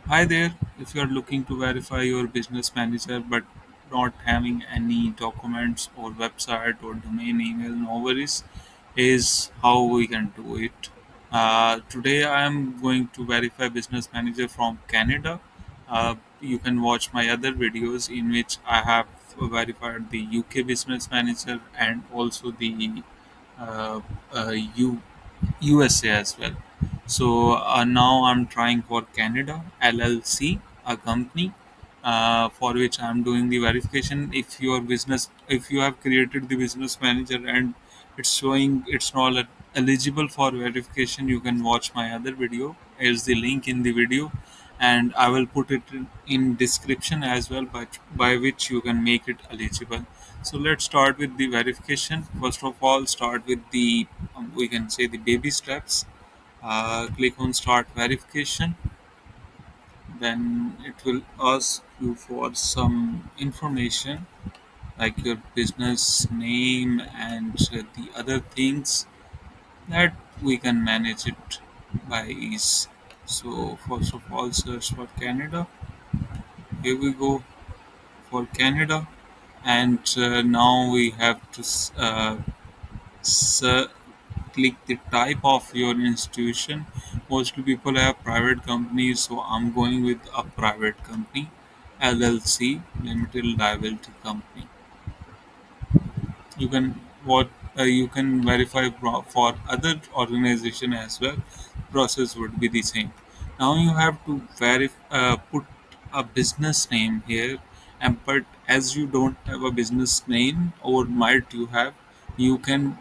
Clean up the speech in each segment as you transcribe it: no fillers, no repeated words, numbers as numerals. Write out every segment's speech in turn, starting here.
Hi there. If you are looking to verify your business manager but not having any documents or website or domain email, no worries, is how we can do it. Today I am going to verify business manager from Canada. You can watch my other videos in which I have verified the UK business manager and also the uh, USA as well. So now I'm trying for Canada LLC, a company for which I'm doing the verification. If you have created the business manager and it's showing it's not eligible for verification, you can watch my other video. Here's the link in the video, and I will put it in description as well, by which you can make it eligible. So let's start with the verification. First of all, start with the we can say the baby steps. Click on start verification. Then it will ask you for some information like your business name and the other things that we can manage it by ease. So first of all, search for Canada. Here we go for Canada, and now we have to s- click the type of your institution. Mostly people have private companies, so I'm going with a private company, LLC, limited liability company. You can what you can verify for other organization as well. Process would be the same. Now you have to put a business name here, and but as you don't have a business name, or might you have, you can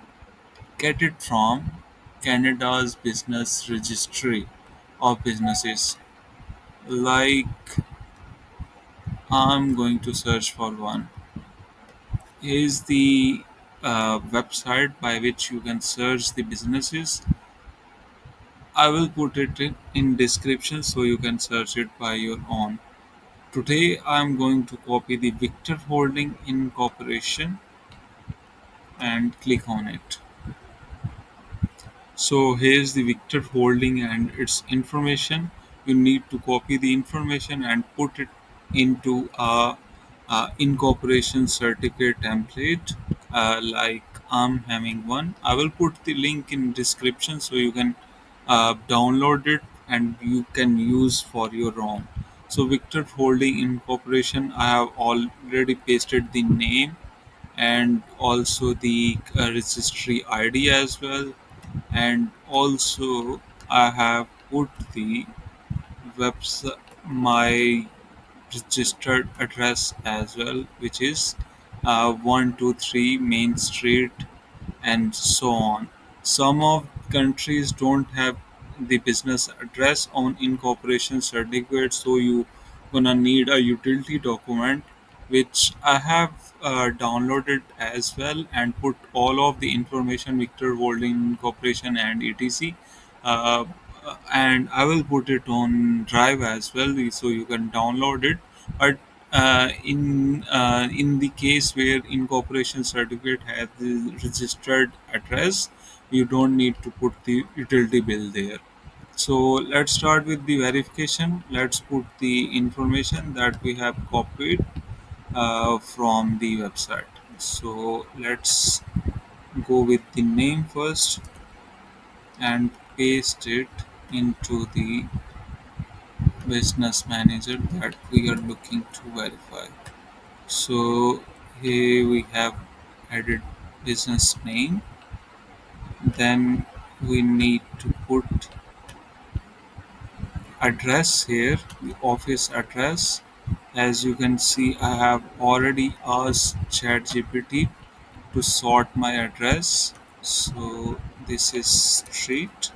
get it from Canada's business registry of businesses. Like, I'm going to search for one. Here's the website by which you can search the businesses. I will put it in description so you can search it by your own. Today I'm going to copy the Victor Holding Incorporation and click on it. So here's the Victor Holding and its information. You need to copy the information and put it into a incorporation certificate template. Like, I'm having one. I will put the link in description so you can download it and you can use for your own. So Victor Holding Incorporation, I have already pasted the name and also the registry ID as well, and also I have put the website my registered address as well, which is 123 Main Street, and so on. Some of countries don't have the business address on incorporation certificate, so you gonna need a utility document, which I have downloaded as well and put all of the information, Victor Holding Incorporation and etc. Uh, and I will put it on Drive as well, so you can download it. But in the case where incorporation certificate has the registered address, you don't need to put the utility bill there. So let's start with the verification. Let's put the information that we have copied from the website. So let's go with the name first and paste it into the business manager that we are looking to verify. So here we have added business name. Then we need to put address here, the office address. As you can see, I have already asked ChatGPT to sort my address. So this is street,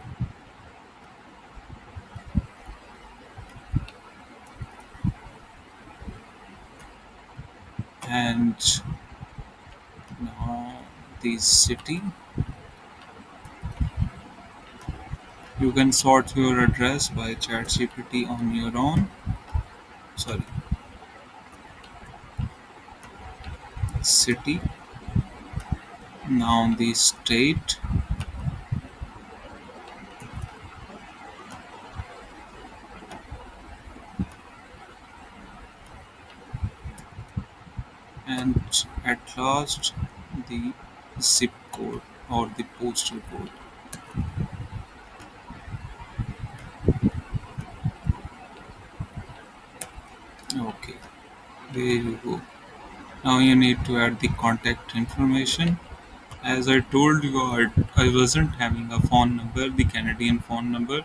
and now the city. You can sort your address by ChatGPT on your own. Sorry, city. Now the state, and at last the zip code or the postal code. Okay, there you go. Now you need to add the contact information. As I told you, I wasn't having a phone number, the Canadian phone number,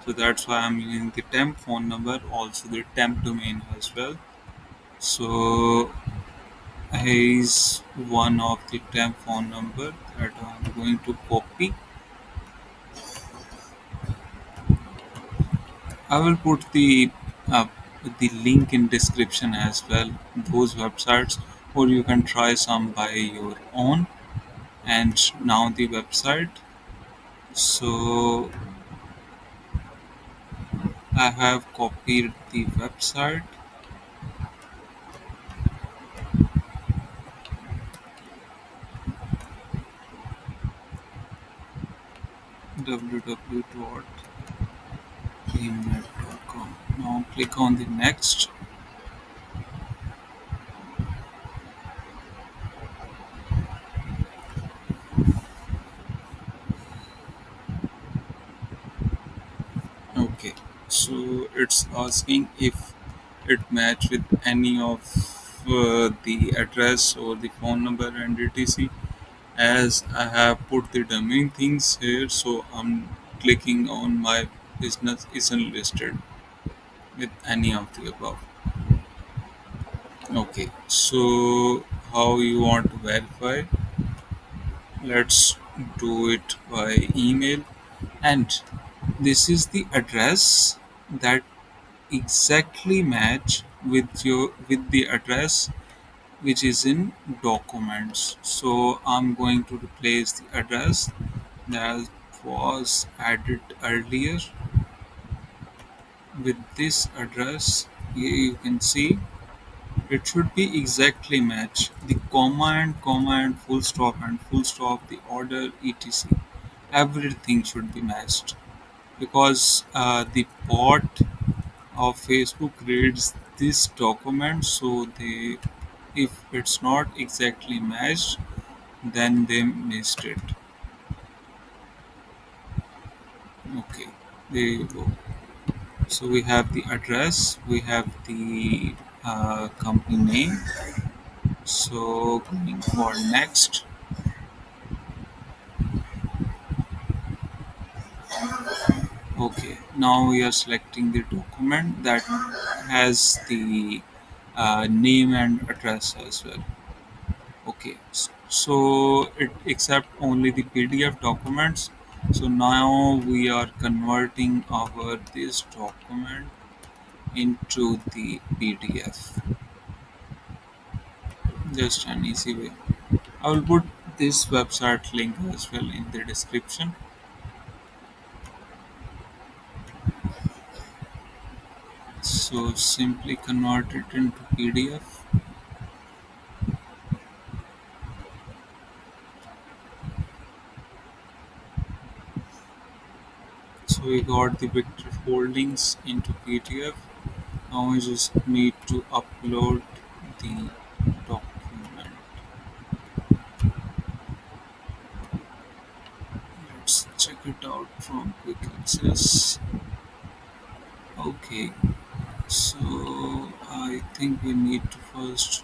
so that's why I'm using the temp phone number, also the temp domain as well. So is one of the temp phone number that I'm going to copy. I will put uh, the link in description as well, those websites, or you can try some by your own. And now the website. So I have copied the website. www.email.com. Now click on the next. Okay, so it's asking if it match with any of the address or the phone number and etc. As I have put the domain things here, so I'm clicking on my business isn't listed with any of the above. Okay, so how you want to verify? Let's do it by email, and this is the address that exactly match with the address which is in documents. So I'm going to replace the address that was added earlier with this address. Here you can see it should be exactly match the comma and full stop, the order etc. Everything should be matched because the bot of Facebook reads this document, so they if it's not exactly matched, then they missed it. Okay, there you go. So we have the address, we have the company name. So going for next. Okay, now we are selecting the document that has the name and address as well. Okay, so it accept only the PDF documents. So now we are converting our this document into the PDF. Just an easy way. I will put this website link as well in the description. So simply convert it into PDF. So we got the Victor Holdings into PDF. Now we just need to upload the document. Let's check it out from quick access. Okay, so I think we need to first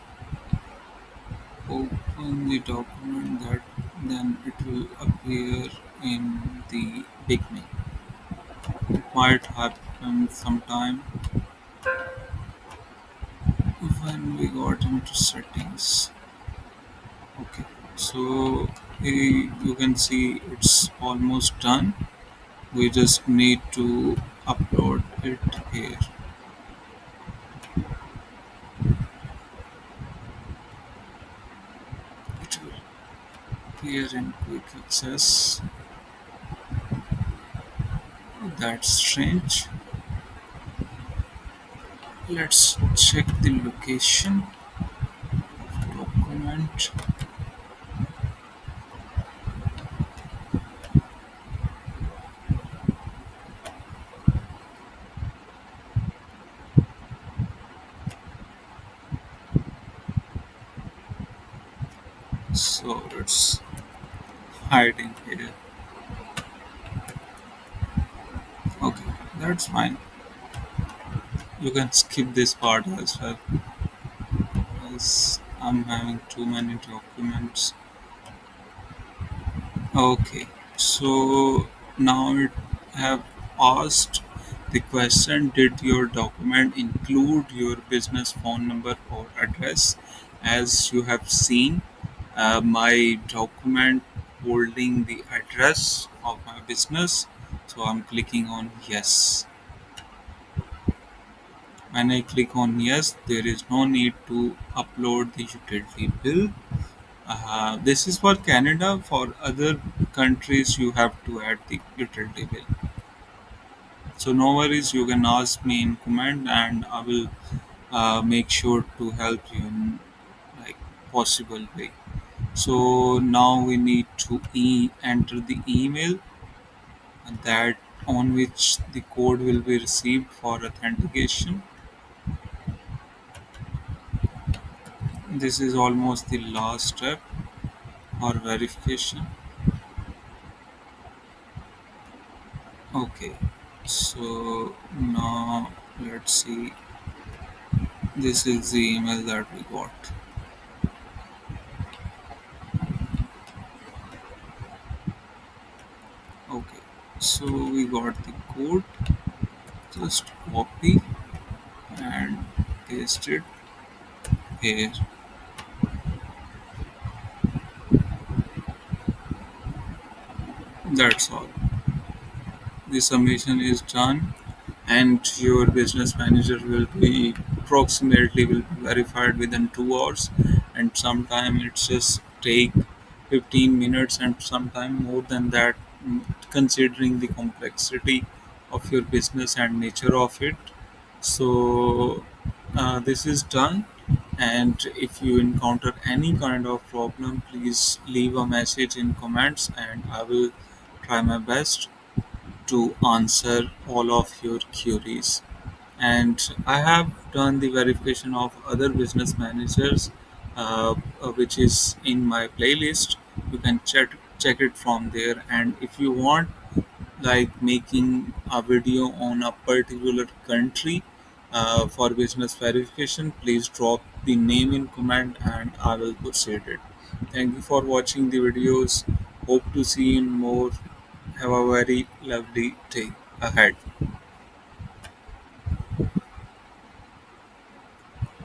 open the document that then it will appear in the beginning. It might happen sometime when we got into settings. Okay, so you can see it's almost done. We just need to upload it here. It will appear in quick access. That's strange. Let's check the location of document. So it's hiding here. Okay, that's fine. You can skip this part as well, as I'm having too many documents. Okay, so now it have asked the question, did your document include your business phone number or address? As you have seen, my document holding the address of my business, so I'm clicking on yes. When I click on yes, there is no need to upload the utility bill. This is for Canada. For other countries, you have to add the utility bill. So no worries, you can ask me in comment, and I will make sure to help you in like possible way. So now we need to enter the email that on which the code will be received for authentication. This is almost the last step for verification. Okay, so now let's see. This is the email that we got. Okay, so we got the code. Just copy and paste it here. That's all. The summation is done, and your business manager will be approximately will be verified within 2 hours, and sometime it's just take 15 minutes, and sometime more than that, considering the complexity of your business and nature of it. So this is done, and if you encounter any kind of problem, please leave a message in comments, and I will try my best to answer all of your queries. And I have done the verification of other business managers, which is in my playlist. You can check it from there. And if you want, like making a video on a particular country for business verification, please drop the name in comment, and I will proceed it. Thank you for watching the videos. Hope to see you in more. Have a very lovely day ahead.